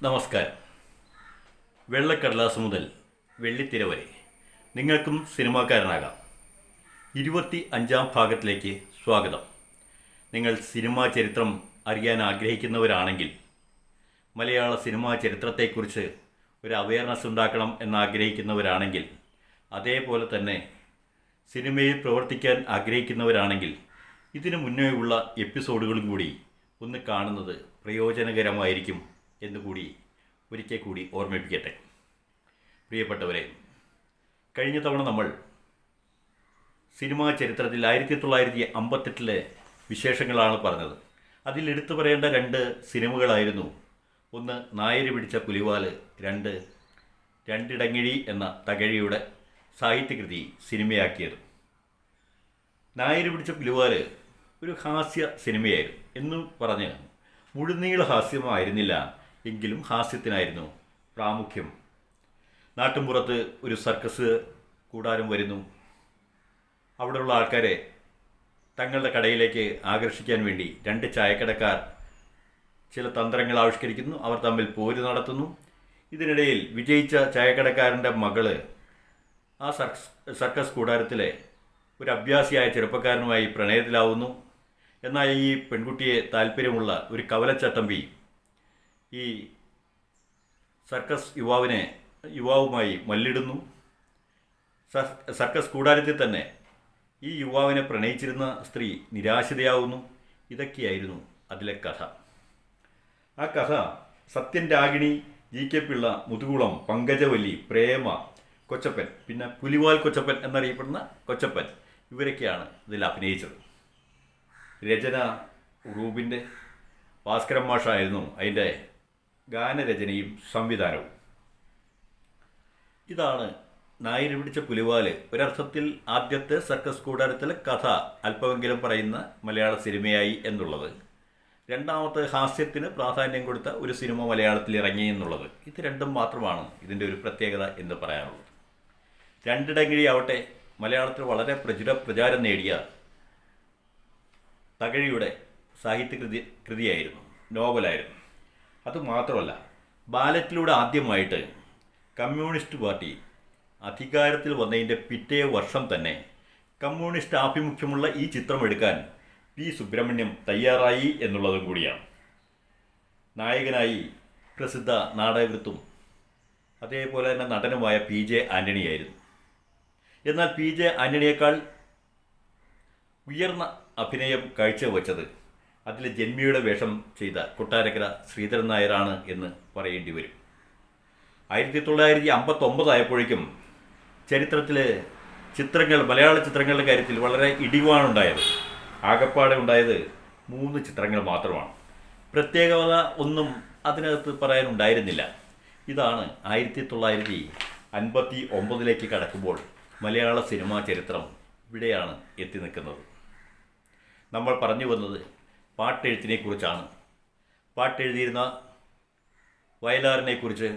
നമസ്കാരം. വെള്ളക്കടലാസ് മുതൽ വെള്ളിത്തിര വരെ നിങ്ങൾക്കും സിനിമാക്കാരനാകാം. 25-ാം ഭാഗത്തിലേക്ക് സ്വാഗതം. നിങ്ങൾ സിനിമാ ചരിത്രം അറിയാൻ ആഗ്രഹിക്കുന്നവരാണെങ്കിൽ, മലയാള സിനിമാ ചരിത്രത്തെക്കുറിച്ച് ഒരു അവയർനെസ് ഉണ്ടാക്കണം എന്നാഗ്രഹിക്കുന്നവരാണെങ്കിൽ, അതേപോലെ തന്നെ സിനിമയിൽ പ്രവർത്തിക്കാൻ ആഗ്രഹിക്കുന്നവരാണെങ്കിൽ ഇതിനു മുന്നേ ഉള്ള എപ്പിസോഡുകളും കൂടി ഒന്ന് കാണുന്നത് പ്രയോജനകരമായിരിക്കും എന്നുകൂടി ഒരിക്കൽ കൂടി ഓർമ്മിപ്പിക്കട്ടെ. പ്രിയപ്പെട്ടവരെ, കഴിഞ്ഞ തവണ നമ്മൾ സിനിമാ ചരിത്രത്തിൽ 1958 വിശേഷങ്ങളാണ് പറഞ്ഞത്. അതിൽ എടുത്തു പറയേണ്ട 2 സിനിമകളായിരുന്നു. ഒന്ന് നായര് പിടിച്ച പുലിവാല്, 2 രണ്ടിടങ്ങിഴി എന്ന തകഴിയുടെ സാഹിത്യകൃതി സിനിമയാക്കിയത്. നായര് പിടിച്ച പുലിവാല് ഒരു ഹാസ്യ സിനിമയായിരുന്നു എന്ന് പറഞ്ഞ് മുഴുനീള ഹാസ്യമായിരുന്നില്ല, എങ്കിലും ഹാസ്യത്തിനായിരുന്നു പ്രാമുഖ്യം. നാട്ടിൻപുറത്ത് ഒരു സർക്കസ് കൂടാരം വരുന്നു. അവിടെയുള്ള ആൾക്കാരെ തങ്ങളുടെ കടയിലേക്ക് ആകർഷിക്കാൻ വേണ്ടി 2 ചായക്കടക്കാർ ചില തന്ത്രങ്ങൾ ആവിഷ്കരിക്കുന്നു. അവർ തമ്മിൽ പോര് നടത്തുന്നു. ഇതിനിടയിൽ വിജയിച്ച ചായക്കടക്കാരൻ്റെ മകള് ആ സർക്കസ് കൂടാരത്തിലെ ഒരു അഭ്യാസിയായ ചെറുപ്പക്കാരനുമായി പ്രണയത്തിലാവുന്നു. എന്നാൽ ഈ പെൺകുട്ടിയെ താല്പര്യമുള്ള ഒരു കവലച്ചട്ടമ്പി ഈ സർക്കസ് യുവാവുമായി മല്ലിടുന്നു. സർക്കസ് കൂടാരത്തിൽ തന്നെ ഈ യുവാവിനെ പ്രണയിച്ചിരുന്ന സ്ത്രീ നിരാശിതയാവുന്നു. ഇതൊക്കെയായിരുന്നു അതിലെ കഥ. ആ കഥ സത്യൻ, രാഗിണി, ജി.കെ. പിള്ള, മുതുകുളം, പങ്കജവല്ലി, പ്രേമ, കൊച്ചപ്പൻ, പിന്നെ പുലിവാൽ കൊച്ചപ്പൻ എന്നറിയപ്പെടുന്ന കൊച്ചപ്പൻ, ഇവരൊക്കെയാണ് ഇതിൽ അഭിനയിച്ചത്. രചന റൂബിൻ്റെ, ഭാസ്കരൻ മാഷായിരുന്നു അതിൻ്റെ ഗാനരചനയും സംവിധാനവും. ഇതാണ് നായര് പിടിച്ച പുലിവാല്. ഒരർത്ഥത്തിൽ ആദ്യത്തെ സർക്കസ് കൂടാരത്തിലെ കഥ അല്പമെങ്കിലും പറയുന്ന മലയാള സിനിമയായി എന്നുള്ളത്. രണ്ടാമത്തെ ഹാസ്യത്തിന് പ്രാധാന്യം കൊടുത്ത ഒരു സിനിമ മലയാളത്തിൽ ഇറങ്ങി എന്നുള്ളത്. ഇത് രണ്ടും മാത്രമാണ് ഇതിൻ്റെ ഒരു പ്രത്യേകത എന്ന് പറയാനുള്ളത്. രണ്ടിടങ്ങിഴി ആവട്ടെ മലയാളത്തിൽ വളരെ പ്രചാരം നേടിയ തകഴിയുടെ കൃതിയായിരുന്നു, നോവലായിരുന്നു. അതുമാത്രമല്ല, ബാലറ്റിലൂടെ ആദ്യമായിട്ട് കമ്മ്യൂണിസ്റ്റ് പാർട്ടി അധികാരത്തിൽ വന്നതിൻ്റെ പിറ്റേ വർഷം തന്നെ കമ്മ്യൂണിസ്റ്റ് ആഭിമുഖ്യമുള്ള ഈ ചിത്രം എടുക്കാൻ പി. സുബ്രഹ്മണ്യം തയ്യാറായി എന്നുള്ളതും കൂടിയാണ്. നായകനായി പ്രസിദ്ധ നാടകകൃത്തും അതേപോലെ തന്നെ നടനുമായ P.J. ആൻ്റണിയായിരുന്നു. എന്നാൽ P.J. ആൻ്റണിയേക്കാൾ ഉയർന്ന അഭിനയം കാഴ്ചവെച്ചത് അതിൽ ജന്മിയുടെ വേഷം ചെയ്ത കൊട്ടാരക്കര ശ്രീധരൻ നായരാണ് എന്ന് പറയേണ്ടി വരും. 1959 ആയപ്പോഴേക്കും ചരിത്രത്തിലെ മലയാള ചിത്രങ്ങളുടെ കാര്യത്തിൽ വളരെ ഇടിവാണുണ്ടായത്. ആകപ്പാടെ ഉണ്ടായത് 3 ചിത്രങ്ങൾ മാത്രമാണ്. പ്രത്യേകത ഒന്നും അതിനകത്ത് പറയാനുണ്ടായിരുന്നില്ല. ഇതാണ് 1959 കടക്കുമ്പോൾ മലയാള സിനിമാ ചരിത്രം ഇവിടെയാണ് എത്തി നിൽക്കുന്നത്. നമ്മൾ പറഞ്ഞു വന്നത് പാട്ടെഴുത്തിനെക്കുറിച്ചാണ്. പാട്ടെഴുതിയിരുന്ന വയലാറിനെക്കുറിച്ച്,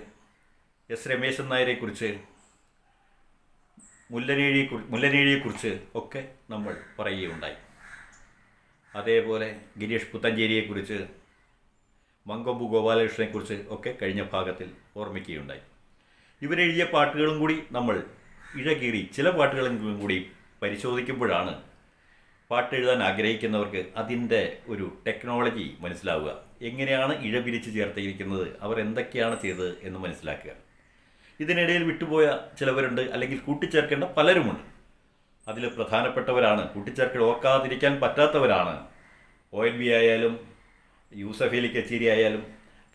എസ് രമേശൻ നായരെക്കുറിച്ച്, മുല്ലനേഴിയെക്കുറിച്ച് ഒക്കെ നമ്മൾ പറയുകയുണ്ടായി. അതേപോലെ ഗിരീഷ് പുത്തഞ്ചേരിയെക്കുറിച്ച്, മങ്കൊമ്പ് ഗോപാലകൃഷ്ണനെക്കുറിച്ച് ഒക്കെ കഴിഞ്ഞ ഭാഗത്തിൽ ഓർമ്മിക്കുകയുണ്ടായി. ഇവരെഴുതിയ പാട്ടുകളും കൂടി നമ്മൾ ഇഴകീറി ചില പാട്ടുകളും കൂടി പരിശോധിക്കുമ്പോഴാണ് പാട്ടെഴുതാൻ ആഗ്രഹിക്കുന്നവർക്ക് അതിൻ്റെ ഒരു ടെക്നോളജി മനസ്സിലാവുക. എങ്ങനെയാണ് ഇഴപിരിച്ച് ചേർത്തിരിക്കുന്നത്, അവർ എന്തൊക്കെയാണ് ചെയ്തത് എന്ന് മനസ്സിലാക്കുക. ഇതിനിടയിൽ വിട്ടുപോയ ചിലവരുണ്ട്, അല്ലെങ്കിൽ കൂട്ടിച്ചേർക്കേണ്ട പലരുമുണ്ട്. അതിൽ പ്രധാനപ്പെട്ടവരാണ്, ഓർക്കാതിരിക്കാൻ പറ്റാത്തവരാണ് ONV ആയാലും, യൂസഫ് അലി കച്ചേരി ആയാലും,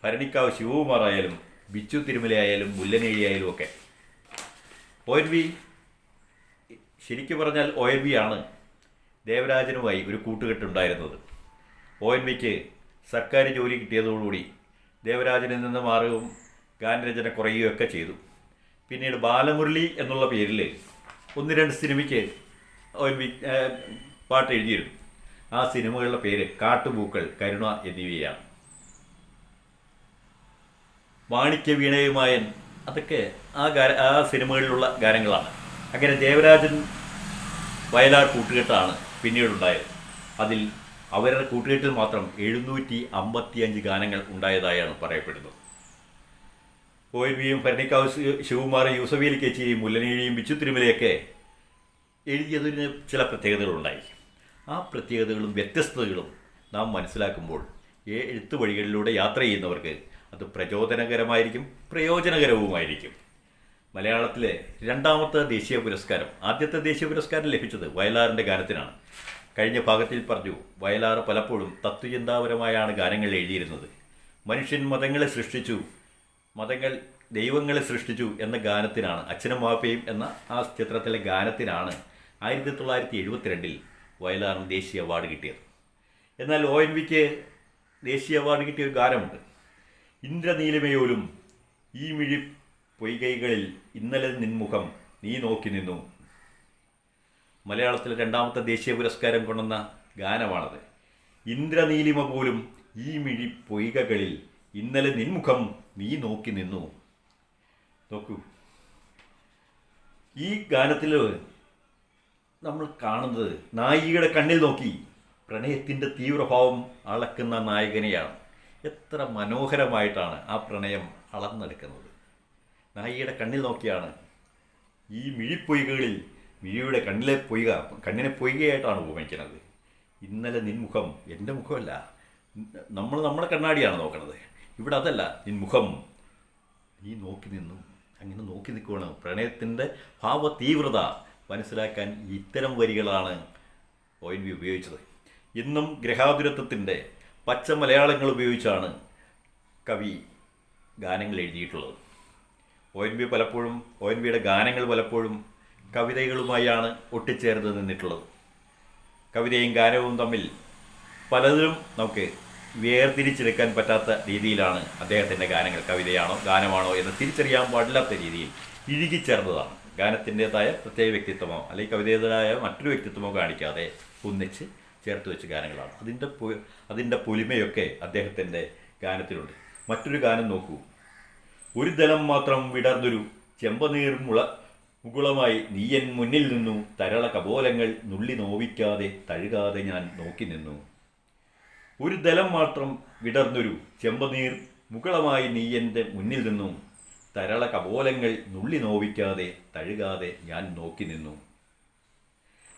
ഭരണിക്കാവ് ശിവകുമാർ ആയാലും, ബിച്ചു തിരുമല ആയാലും, മുല്ലനേഴി ആയാലും ഒക്കെ. ONV, ശരിക്കു പറഞ്ഞാൽ ONV ആണ് ദേവരാജനുമായി ഒരു കൂട്ടുകെട്ടുണ്ടായിരുന്നത്. ONVക്ക് സർക്കാർ ജോലി കിട്ടിയതോടുകൂടി ദേവരാജനിൽ നിന്ന് മാറുകയും ഗാനരചന കുറയുകയൊക്കെ ചെയ്തു. പിന്നീട് ബാലമുരളി എന്നുള്ള പേരിൽ 1-2 സിനിമയ്ക്ക് ONV പാട്ട് എഴുതിയിരുന്നു. ആ സിനിമകളുടെ പേര് കാട്ടുപൂക്കൾ, കരുണ എന്നിവയാണ്. മാണിക്യ വീണയുമായൻ, അതൊക്കെ ആ സിനിമകളിലുള്ള ഗാനങ്ങളാണ്. അങ്ങനെ ദേവരാജൻ വയലാർ കൂട്ടുകെട്ടാണ് പിന്നീടുണ്ടായത്. അതിൽ അവരുടെ കൂട്ടുകെട്ടിൽ മാത്രം 755 ഗാനങ്ങൾ ഉണ്ടായതായാണ് പറയപ്പെടുന്നത്. ONV-യും ഭരണിക്കാവ് ശിവകുമാറും യൂസഫ് അലി കേച്ചിയും മുല്ലനേഴിയും ബിച്ചു തിരുമലയൊക്കെ എഴുതിയതിന് ചില പ്രത്യേകതകളുണ്ടായി. ആ പ്രത്യേകതകളും വ്യത്യസ്തതകളും നാം മനസ്സിലാക്കുമ്പോൾ എഴുത്തു വഴികളിലൂടെ യാത്ര ചെയ്യുന്നവർക്ക് അത് പ്രചോദനകരമായിരിക്കും, പ്രയോജനകരവുമായിരിക്കും. മലയാളത്തിലെ രണ്ടാമത്തെ ദേശീയ പുരസ്കാരം, ആദ്യത്തെ ദേശീയ പുരസ്കാരം ലഭിച്ചത് വയലാറിൻ്റെ ഗാനത്തിനാണ്. കഴിഞ്ഞ ഭാഗത്തിൽ പറഞ്ഞു, വയലാർ പലപ്പോഴും തത്വചിന്താപരമായാണ് ഗാനങ്ങൾ എഴുതിയിരുന്നത്. മനുഷ്യൻ മതങ്ങളെ സൃഷ്ടിച്ചു, മതങ്ങൾ ദൈവങ്ങളെ സൃഷ്ടിച്ചു എന്ന ഗാനത്തിനാണ്, അച്ഛനും മാപ്പയും എന്ന ആ ചിത്രത്തിലെ ഗാനത്തിനാണ് 1972 വയലാറിന് ദേശീയ അവാർഡ് കിട്ടിയത്. എന്നാൽ ONV-ക്ക് ദേശീയ അവാർഡ് കിട്ടിയ ഒരു ഗാനമുണ്ട്. ഇന്ദ്രനീലിമയോലും ഈ മിഴി പൊയ്കൈകളിൽ ഇന്നലെ നിൻമുഖം നീ നോക്കി നിന്നു. മലയാളത്തിലെ രണ്ടാമത്തെ ദേശീയ പുരസ്കാരം കൊണ്ടുവന്ന ഗാനമാണത്. ഇന്ദ്രനീലിമ പോലും ഈ മിഴി പൊയ്കകളിൽ ഇന്നലെ നിൻമുഖം നീ നോക്കി നിന്നു. നോക്കൂ, ഈ ഗാനത്തിൽ നമ്മൾ കാണുന്നത് നായികയുടെ കണ്ണിൽ നോക്കി പ്രണയത്തിൻ്റെ തീവ്രഭാവം അളക്കുന്ന നായകനെയാണ്. എത്ര മനോഹരമായിട്ടാണ് ആ പ്രണയം അളന്നെടുക്കുന്നത്. നായികയുടെ കണ്ണിൽ നോക്കിയാണ് ഈ മിഴിപ്പൊയ്കകളിൽ, മിഴിയുടെ കണ്ണിനെ പൊയ്കയായിട്ടാണ് ഉപമിക്കുന്നത്. ഇന്നലെ നിൻമുഖം, എൻ്റെ മുഖമല്ല, നമ്മൾ നമ്മുടെ കണ്ണാടിയാണ് നോക്കണത്. ഇവിടെ അതല്ല, നിൻമുഖം നീ നോക്കി നിന്നു. അങ്ങനെ നോക്കി നിൽക്കുകയാണ്. പ്രണയത്തിൻ്റെ ഭാവ തീവ്രത മനസ്സിലാക്കാൻ ഇത്തരം വരികളാണ് ONV ഉപയോഗിച്ചത്. ഇന്നും ഗ്രഹാതുരത്വത്തിൻ്റെ പച്ച മലയാളങ്ങൾ ഉപയോഗിച്ചാണ് കവി ഗാനങ്ങൾ എഴുതിയിട്ടുള്ളത്. ONV-യുടെ ഗാനങ്ങൾ പലപ്പോഴും കവിതകളുമായാണ് ഒട്ടിച്ചേർന്ന് നിന്നിട്ടുള്ളത്. കവിതയും ഗാനവും തമ്മിൽ പലതിലും നമുക്ക് വേർതിരിച്ചെടുക്കാൻ പറ്റാത്ത രീതിയിലാണ് അദ്ദേഹത്തിൻ്റെ ഗാനങ്ങൾ കവിതയാണോ ഗാനമാണോ എന്ന് തിരിച്ചറിയാൻ പാടില്ലാത്ത രീതിയിൽ ഇഴുകിച്ചേർന്നതാണ്. ഗാനത്തിൻ്റെതായ പ്രത്യേക വ്യക്തിത്വമോ അല്ലെങ്കിൽ കവിതയുടേതായ മറ്റൊരു വ്യക്തിത്വമോ കാണിക്കാതെ ഒന്നിച്ച് ചേർത്ത് വെച്ച ഗാനങ്ങളാണ്. അതിൻ്റെ പൊലിമയൊക്കെ അദ്ദേഹത്തിൻ്റെ ഗാനത്തിലുണ്ട്. മറ്റൊരു ഗാനം നോക്കൂ. ഒരു ദലം മാത്രം വിടർന്നൊരു ചെമ്പനീർ മുകുളമായി നീയൻ മുന്നിൽ നിന്നു, തരള കപോലങ്ങൾ നുള്ളി നോവിക്കാതെ തഴുകാതെ ഞാൻ നോക്കി നിന്നു. ഒരു ദലം മാത്രം വിടർന്നൊരു ചെമ്പനീർ മുകുളമായി നീയൻ്റെ മുന്നിൽ നിന്നു, തരള കപോലങ്ങൾ നുള്ളി നോവിക്കാതെ തഴുകാതെ ഞാൻ നോക്കി നിന്നു.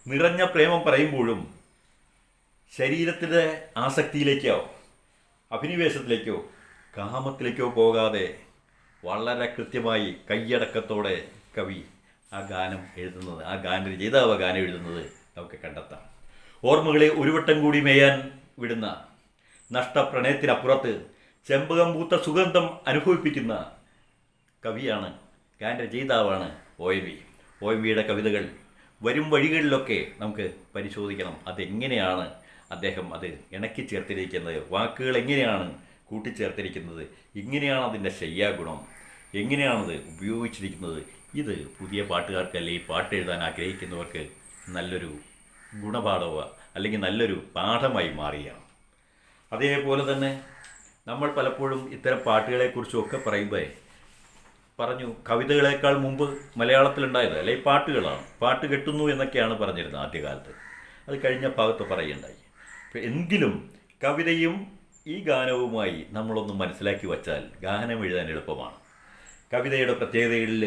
നിറഞ്ഞ പ്രേമം പറയുമ്പോഴും ശരീരത്തിൻ്റെ ആസക്തിയിലേക്കോ അഭിനിവേശത്തിലേക്കോ കാമത്തിലേക്കോ പോകാതെ വളരെ കൃത്യമായി കയ്യടക്കത്തോടെ കവി ആ ഗാനം എഴുതുന്നത്, ആ രചയിതാവ് ഗാനം എഴുതുന്നത് നമുക്ക് കണ്ടെത്താം. ഓർമ്മകളെ ഒരു വട്ടം കൂടി മേയാൻ വിടുന്ന, നഷ്ടപ്രണയത്തിനപ്പുറത്ത് ചെമ്പകം പൂത്ത സുഗന്ധം അനുഭവിപ്പിക്കുന്ന കവിയാണ്, ഗാനരചയിതാവാണ് ONV-യുടെ കവിതകൾ വരും വഴികളിലൊക്കെ നമുക്ക് പരിശോധിക്കണം. അതെങ്ങനെയാണ് അദ്ദേഹം അത് ഇണക്കി ചേർത്തിരിക്കുന്നത്, വാക്കുകൾ എങ്ങനെയാണ് കൂട്ടിച്ചേർത്തിരിക്കുന്നത്, എങ്ങനെയാണ് അതിൻ്റെ ശയ്യാഗുണം, എങ്ങനെയാണത് ഉപയോഗിച്ചിരിക്കുന്നത്. ഇത് പുതിയ പാട്ടുകാർക്ക് അല്ലെങ്കിൽ പാട്ട് എഴുതാൻ ആഗ്രഹിക്കുന്നവർക്ക് നല്ലൊരു ഗുണപാഠമോ അല്ലെങ്കിൽ നല്ലൊരു പാഠമായി മാറുകയാണ്. അതേപോലെ തന്നെ നമ്മൾ പലപ്പോഴും ഇത്തരം പാട്ടുകളെക്കുറിച്ചൊക്കെ പറയുമ്പോൾ പറഞ്ഞു, കവിതകളേക്കാൾ മുമ്പ് മലയാളത്തിലുണ്ടായത് അല്ലെങ്കിൽ പാട്ടുകളാണ്, പാട്ട് കെട്ടുന്നു എന്നൊക്കെയാണ് പറഞ്ഞിരുന്നത് ആദ്യകാലത്ത്. അത് കഴിഞ്ഞ ഭാഗത്ത് പറയുണ്ടായി. എങ്കിലും കവിതയും ഈ ഗാനവുമായി നമ്മളൊന്ന് മനസ്സിലാക്കി വച്ചാൽ ഗാനം എഴുതാൻ എളുപ്പമാണ്. കവിതയുടെ പ്രത്യേകതകളിൽ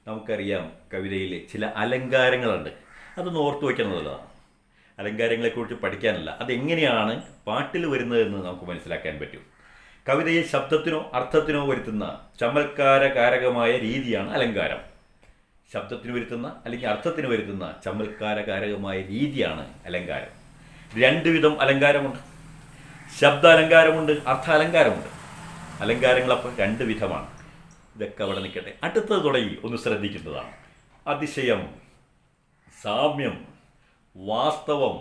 നമുക്കറിയാം, കവിതയിൽ ചില അലങ്കാരങ്ങളുണ്ട്. അതൊന്ന് ഓർത്തു വയ്ക്കുന്നതാണ്. അലങ്കാരങ്ങളെക്കുറിച്ച് പഠിക്കാനല്ല, അതെങ്ങനെയാണ് പാട്ടിൽ വരുന്നതെന്ന് നമുക്ക് മനസ്സിലാക്കാൻ പറ്റും. കവിതയെ ശബ്ദത്തിനോ അർത്ഥത്തിനോ വരുത്തുന്ന ചമൽക്കാരകാരകമായ രീതിയാണ് അലങ്കാരം. ശബ്ദത്തിന് വരുത്തുന്ന അല്ലെങ്കിൽ അർത്ഥത്തിന് വരുത്തുന്ന ചമൽക്കാരകാരകമായ രീതിയാണ് അലങ്കാരം. രണ്ട് വിധം അലങ്കാരമുണ്ട്. ശബ്ദ അലങ്കാരമുണ്ട്, അർത്ഥാലങ്കാരമുണ്ട്. അലങ്കാരങ്ങളപ്പോൾ രണ്ട് വിധമാണ്. ഇതൊക്കെ അവിടെ നിൽക്കട്ടെ. അടുത്തത് തുടങ്ങി ഒന്ന് ശ്രദ്ധിക്കുന്നതാണ്. അതിശയം, സാമ്യം, വാസ്തവം,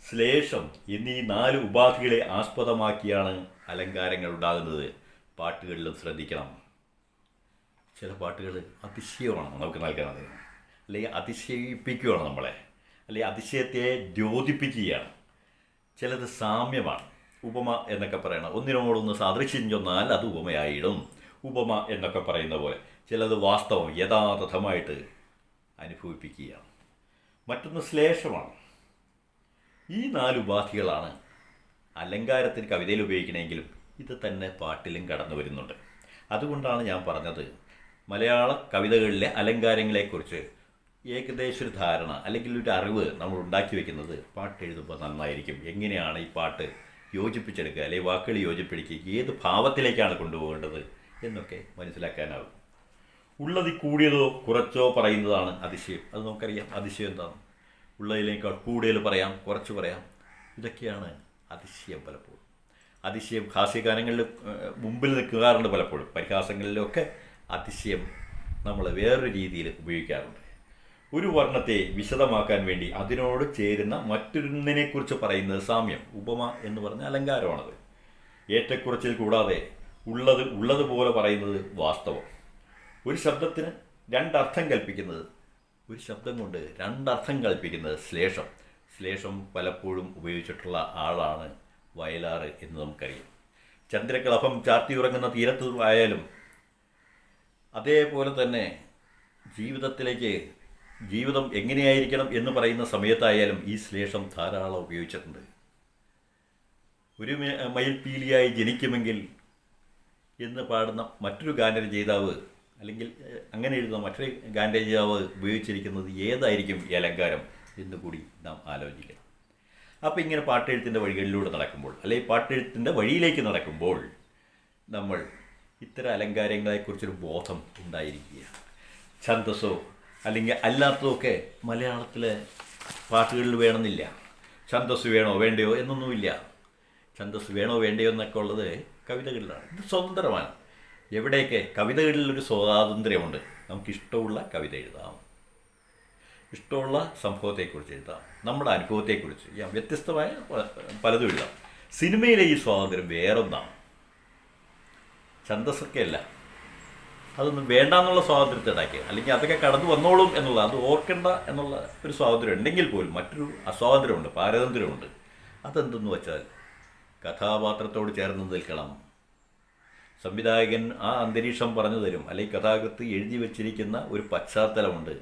ശ്ലേഷം എന്നീ 4 ഉപാധികളെ ആസ്പദമാക്കിയാണ് അലങ്കാരങ്ങൾ ഉണ്ടാകുന്നത്. പാട്ടുകളിലും ശ്രദ്ധിക്കണം. ചില പാട്ടുകൾ അതിശയമാണ് നമുക്ക് നൽകുന്നത്, അല്ലെങ്കിൽ അതിശയിപ്പിക്കുകയാണ് നമ്മളെ, അല്ലെങ്കിൽ അതിശയത്തെ ദ്യോതിപ്പിക്കുകയാണ്. ചിലത് സാമ്യമാണ്, ഉപമ എന്നൊക്കെ പറയണം. ഒന്നിനോടൊന്ന് സാദൃശ്യം ചെന്നാൽ അത് ഉപമയായിടും, ഉപമ എന്നൊക്കെ പറയുന്ന പോലെ. ചിലത് വാസ്തവം, യഥാർത്ഥമായിട്ട് അനുഭവിപ്പിക്കുകയാണ്. മറ്റൊന്ന് ശ്ലേഷമാണ്. ഈ 4 ഉപാധികളാണ് അലങ്കാരത്തിന് കവിതയിൽ ഉപയോഗിക്കണമെങ്കിലും ഇത് തന്നെ പാട്ടിലും കടന്നു വരുന്നുണ്ട്. അതുകൊണ്ടാണ് ഞാൻ പറഞ്ഞത് മലയാള കവിതകളിലെ അലങ്കാരങ്ങളെക്കുറിച്ച് ഏകദേശ ഒരു ധാരണ അല്ലെങ്കിൽ ഒരു അറിവ് നമ്മൾ ഉണ്ടാക്കി വെക്കുന്നത് പാട്ട് എഴുതുമ്പോൾ നന്നായിരിക്കും. എങ്ങനെയാണ് ഈ പാട്ട് യോജിപ്പിച്ചെടുക്കുക, അല്ലെങ്കിൽ വാക്കുകൾ യോജിപ്പിടിക്കുക, ഏത് ഭാവത്തിലേക്കാണ് കൊണ്ടുപോകേണ്ടത് എന്നൊക്കെ മനസ്സിലാക്കാനാവും. ഉള്ളതിൽ കൂടിയതോ കുറച്ചോ പറയുന്നതാണ് അതിശയം. അത് നമുക്കറിയാം. അതിശയം എന്താണ്? ഉള്ളതിനേക്കാൾ കൂടുതൽ പറയാം, കുറച്ച് പറയാം. ഇതൊക്കെയാണ് അതിശയം. പലപ്പോഴും അതിശയം ഹാസ്യഗാനങ്ങളിൽ മുമ്പിൽ നിൽക്കാറുണ്ട്. പലപ്പോഴും പരിഹാസങ്ങളിലൊക്കെ അതിശയം നമ്മൾ വേറൊരു രീതിയിൽ ഉപയോഗിക്കാറുണ്ട്. ഒരു വർണ്ണത്തെ വിശദമാക്കാൻ വേണ്ടി അതിനോട് ചേരുന്ന മറ്റൊന്നിനെക്കുറിച്ച് പറയുന്നത് സാമ്യം. ഉപമ എന്ന് പറഞ്ഞ അലങ്കാരമാണത്. ഏറ്റക്കുറച്ചിൽ കൂടാതെ ഉള്ളതുപോലെ പറയുന്നത് വാസ്തവം. ഒരു ശബ്ദത്തിന് രണ്ടർത്ഥം കൽപ്പിക്കുന്നത്, ഒരു ശബ്ദം കൊണ്ട് രണ്ടർത്ഥം കൽപ്പിക്കുന്നത് ശ്ലേഷം. ശ്ലേഷം പലപ്പോഴും ഉപയോഗിച്ചിട്ടുള്ള ആളാണ് വയലാർ എന്ന് നമുക്കറിയാം. ചന്ദ്രകളഭം ചാർത്തി ഉറങ്ങുന്ന തീരത്ത് ആയാലും അതേപോലെ തന്നെ ജീവിതം എങ്ങനെയായിരിക്കണം എന്ന് പറയുന്ന സമയത്തായാലും ഈ ശ്ലേഷം ധാരാളം ഉപയോഗിച്ചിട്ടുണ്ട്. ഒരു മയിൽപീലിയായി ജനിക്കുമെങ്കിൽ എന്ന് പാടുന്ന മറ്റൊരു ഗാനരചയിതാവ്, അല്ലെങ്കിൽ അങ്ങനെ എഴുതുന്ന മറ്റൊരു ഗാനരചയിതാവ് ഉപയോഗിച്ചിരിക്കുന്നത് ഏതായിരിക്കും ഈ അലങ്കാരം എന്നുകൂടി നാം ആലോചിക്കണം. അപ്പോൾ ഇങ്ങനെ പാട്ടെഴുത്തിൻ്റെ വഴികളിലൂടെ നടക്കുമ്പോൾ, അല്ലെങ്കിൽ പാട്ടെഴുത്തിൻ്റെ വഴിയിലേക്ക് നടക്കുമ്പോൾ നമ്മൾ ഇത്തരം അലങ്കാരങ്ങളെക്കുറിച്ചൊരു ബോധം ഉണ്ടായിരിക്കുക. ഛന്ദസ്സോ അല്ലെങ്കിൽ അല്ലാത്തതൊക്കെ മലയാളത്തിലെ പാട്ടുകളിൽ വേണമെന്നില്ല. ഛന്ദസ് വേണോ വേണ്ടയോ എന്നൊന്നുമില്ല. ഛന്ദസ് വേണോ വേണ്ടയോ എന്നൊക്കെ ഉള്ളത് കവിതകളിലാണ്. ഇത് സ്വതന്ത്രമാണ്. എവിടെയൊക്കെ കവിതകളിലൊരു സ്വാതന്ത്ര്യമുണ്ട്. നമുക്കിഷ്ടമുള്ള കവിത എഴുതാം, ഇഷ്ടമുള്ള സംഭവത്തെക്കുറിച്ച് എഴുതാം, നമ്മുടെ അനുഭവത്തെക്കുറിച്ച് ചെയ്യാം, വ്യത്യസ്തമായ പലതും എഴുതാം. സിനിമയിലെ ഈ സ്വാതന്ത്ര്യം വേറൊന്നാണ്. ഛന്ദസ്സൊക്കെ അല്ല, അതൊന്നും വേണ്ടാന്നുള്ള സ്വാതന്ത്ര്യത്തെ ഉണ്ടാക്കിയ, അല്ലെങ്കിൽ അതൊക്കെ കടന്നു വന്നോളും എന്നുള്ള, അത് ഓർക്കേണ്ട എന്നുള്ള ഒരു സ്വാതന്ത്ര്യം ഉണ്ടെങ്കിൽ പോലും മറ്റൊരു അസ്വാതന്ത്ര്യമുണ്ട്, പാരതന്ത്ര്യമുണ്ട്. അതെന്തെന്ന് വെച്ചാൽ കഥാപാത്രത്തോട് ചേർന്ന് നിൽക്കണം. സംവിധായകൻ ആ അന്തരീക്ഷം പറഞ്ഞു തരും, അല്ലെങ്കിൽ കഥാകൃത്ത് എഴുതി വച്ചിരിക്കുന്ന ഒരു പശ്ചാത്തലമുണ്ട്.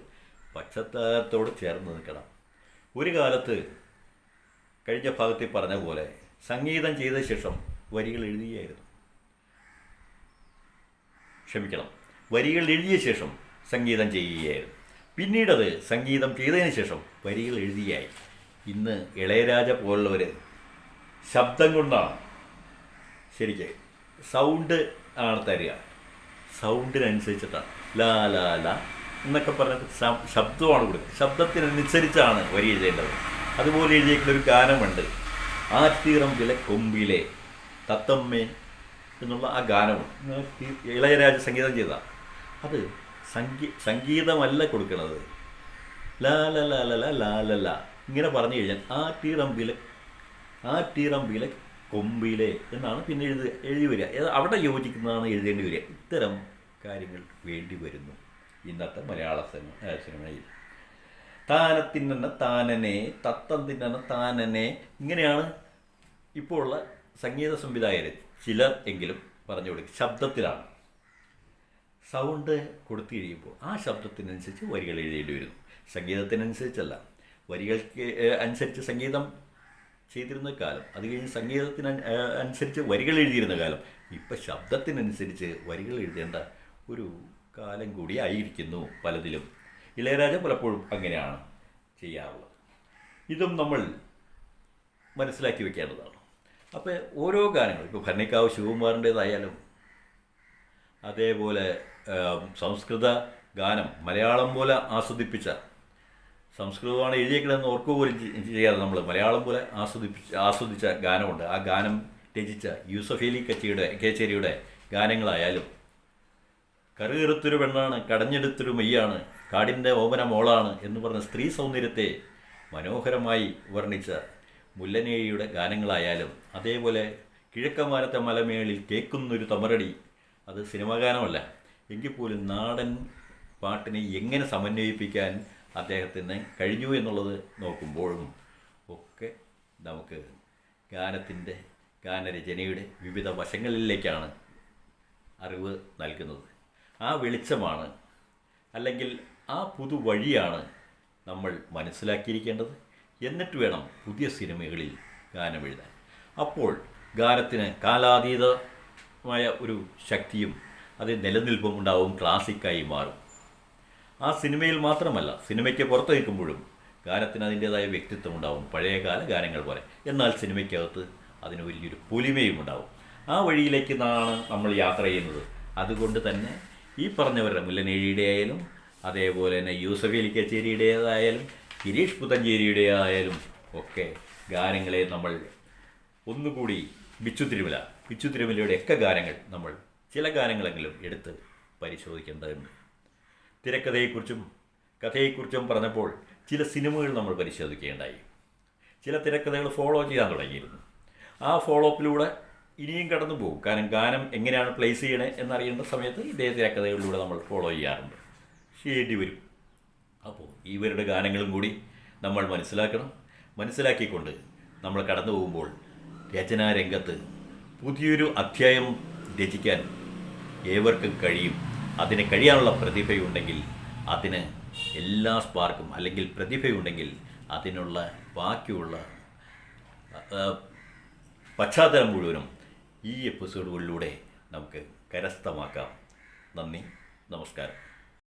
പശ്ചാത്തലത്തോട് ചേർന്ന് നിൽക്കണം. ഒരു കാലത്ത് കഴിഞ്ഞ ഭാഗത്തിൽ പറഞ്ഞ പോലെ സംഗീതം ചെയ്ത ശേഷം വരികൾ എഴുതിയ ശേഷം സംഗീതം ചെയ്യുകയായിരുന്നു. പിന്നീടത് സംഗീതം ചെയ്തതിന് ശേഷം വരികൾ എഴുതിയായി. ഇന്ന് ഇളയരാജ പോലുള്ളവർ ശബ്ദം കൊണ്ടാണ്, ശരിക്ക് സൗണ്ട് ആണ് തരിക. സൗണ്ടിനനുസരിച്ചിട്ടാണ് ലാ ലാ ലാ എന്നൊക്കെ പറഞ്ഞിട്ട് ശബ്ദമാണ് കൊടുക്കുക. ശബ്ദത്തിനനുസരിച്ചാണ് വരി എഴുതേണ്ടത്. അതുപോലെ എഴുതിയേക്കുന്ന ഒരു ഗാനമുണ്ട്, ആറ്റീറമ്പിലെ കൊമ്പിലെ തത്തമ്മേ എന്നുള്ള ആ ഗാനവും ഇളയരാജ സംഗീതം ചെയ്ത. അത് സംഗീതമല്ല കൊടുക്കുന്നത്. ലാ ല ല ല ല ലാ ല ല ഇങ്ങനെ പറഞ്ഞു കഴിഞ്ഞാൽ ആറ്റീറമ്പിലെ കൊമ്പിലെ എന്നാണ് പിന്നെ എഴുതി വരിക. അവിടെ യോജിക്കുന്നതാണ് എഴുതേണ്ടി വരിക. ഇത്തരം കാര്യങ്ങൾ വേണ്ടി വരുന്നു ഇന്നത്തെ മലയാള സിനിമയിൽ. താനത്തിന്നെ താനനെ, തത്തം തിന്നെ താനനെ, ഇങ്ങനെയാണ് ഇപ്പോൾ ഉള്ള സംഗീത സംവിധായകർ ചിലർ എങ്കിലും പറഞ്ഞു കൊടുക്കുക. ശബ്ദത്തിലാണ്. സൗണ്ട് കൊടുത്തു കഴിയുമ്പോൾ ആ ശബ്ദത്തിനനുസരിച്ച് വരികൾ എഴുതേണ്ടി വരുന്നു. സംഗീതത്തിനനുസരിച്ചല്ല. വരികൾക്ക് അനുസരിച്ച് സംഗീതം ചെയ്തിരുന്ന കാലം, അത് കഴിഞ്ഞ് സംഗീതത്തിന് അനുസരിച്ച് വരികൾ എഴുതിയിരുന്ന കാലം, ഇപ്പം ശബ്ദത്തിനനുസരിച്ച് വരികൾ എഴുതേണ്ട ഒരു കാലം കൂടി ആയിരിക്കുന്നു പലതിലും. ഇളയരാജ പലപ്പോഴും അങ്ങനെയാണ് ചെയ്യാറുള്ളത്. ഇതും നമ്മൾ മനസ്സിലാക്കി വെക്കേണ്ടതാണ്. അപ്പോൾ ഓരോ ഗാനങ്ങളും, ഇപ്പോൾ ഭരണിക്കാവ് ശിവകുമാറിൻ്റേതായാലും അതേപോലെ സംസ്കൃത ഗാനം മലയാളം പോലെ ആസ്വദിപ്പിച്ച, സംസ്കൃതമാണ് എഴുതിയേക്കണമെന്ന് ഓർക്കുക പോലും ചെയ്യാതെ നമ്മൾ മലയാളം പോലെ ആസ്വദിച്ച ഗാനമുണ്ട്. ആ ഗാനം രചിച്ച യൂസഫ് അലി കേച്ചേരിയുടെ ഗാനങ്ങളായാലും കറുകറുത്തൊരു പെണ്ണാണ്, കടഞ്ഞെടുത്തൊരു മെയ്യാണ്, കാടിൻ്റെ ഓമന മോളാണ് എന്ന് പറഞ്ഞ സ്ത്രീ സൗന്ദര്യത്തെ മനോഹരമായി വർണ്ണിച്ച മുല്ലനേഴിയുടെ ഗാനങ്ങളായാലും, അതേപോലെ കിഴക്കമാനത്തെ മലമേളിൽ കേൾക്കുന്നൊരു തമരടി, അത് സിനിമാ ഗാനമല്ല എങ്കിൽ പോലും നാടൻ പാട്ടിനെ എങ്ങനെ സമന്വയിപ്പിക്കാൻ അദ്ദേഹത്തിന് കഴിഞ്ഞു എന്നുള്ളത് നോക്കുമ്പോഴും ഒക്കെ നമുക്ക് ഗാനരചനയുടെ വിവിധ വശങ്ങളിലേക്കാണ് അറിവ് നൽകുന്നത്. ആ വെളിച്ചമാണ്, അല്ലെങ്കിൽ ആ പുതുവഴിയാണ് നമ്മൾ മനസ്സിലാക്കിയിരിക്കേണ്ടത്. എന്നിട്ട് വേണം പുതിയ സിനിമകളിൽ ഗാനം എഴുതാൻ. അപ്പോൾ ഗാനത്തിന് കാലാതീതമായ ഒരു ശക്തിയും അത് നിലനിൽപ്പും ഉണ്ടാവും, ക്ലാസിക്കായി മാറും. ആ സിനിമയിൽ മാത്രമല്ല, സിനിമയ്ക്ക് പുറത്ത് നിൽക്കുമ്പോഴും ഗാനത്തിന് അതിൻ്റേതായ വ്യക്തിത്വം ഉണ്ടാവും, പഴയകാല ഗാനങ്ങൾ പോലെ. എന്നാൽ സിനിമയ്ക്കകത്ത് അതിന് വലിയൊരു പൊലിമയും ഉണ്ടാവും. ആ വഴിയിലേക്ക് നമ്മൾ യാത്ര ചെയ്യുന്നത്. അതുകൊണ്ട് തന്നെ ഈ പറഞ്ഞവരുടെ മുല്ലനേഴിയുടെ ആയാലും അതേപോലെ തന്നെ യൂസഫ് അലി കച്ചേരിയുടേതായാലും ഗിരീഷ് പുത്തഞ്ചേരിയുടേതായാലും ഒക്കെ ഗാനങ്ങളെ നമ്മൾ ഒന്നുകൂടി ബിച്ചു തിരുമലയുടെ ഗാനങ്ങൾ നമ്മൾ ചില ഗാനങ്ങളെങ്കിലും എടുത്ത് പരിശോധിക്കേണ്ടതുണ്ട്. തിരക്കഥയെക്കുറിച്ചും കഥയെക്കുറിച്ചും പറഞ്ഞപ്പോൾ ചില സിനിമകൾ നമ്മൾ പരിശോധിക്കേണ്ടായി. ചില തിരക്കഥകൾ ഫോളോ ചെയ്യാൻ തുടങ്ങിയിരുന്നു. ആ ഫോളോ അപ്പിലൂടെ ഇനിയും കടന്നു പോകും. കാരണം ഗാനം എങ്ങനെയാണ് പ്ലേസ് ചെയ്യണേ എന്നറിയേണ്ട സമയത്ത് ഇതേ തിരക്കഥകളിലൂടെ നമ്മൾ ഫോളോ ചെയ്യാറുണ്ട്, ചെയ്യേണ്ടി വരും. അപ്പോൾ ഇവരുടെ ഗാനങ്ങളും കൂടി നമ്മൾ മനസ്സിലാക്കിക്കൊണ്ട് നമ്മൾ കടന്നു പോകുമ്പോൾ രചനാരംഗത്ത് പുതിയൊരു അധ്യായം രചിക്കാൻ ഏവർക്കും കഴിയും. അതിന് കഴിയാനുള്ള പ്രതിഭയുണ്ടെങ്കിൽ, അതിന് എല്ലാ സ്പാർക്കും അല്ലെങ്കിൽ പ്രതിഭയുണ്ടെങ്കിൽ അതിനുള്ള ബാക്കിയുള്ള പശ്ചാത്തലം മുഴുവനും ഈ എപ്പിസോഡുകളിലൂടെ നമുക്ക് കരസ്ഥമാക്കാം. നന്ദി, നമസ്കാരം.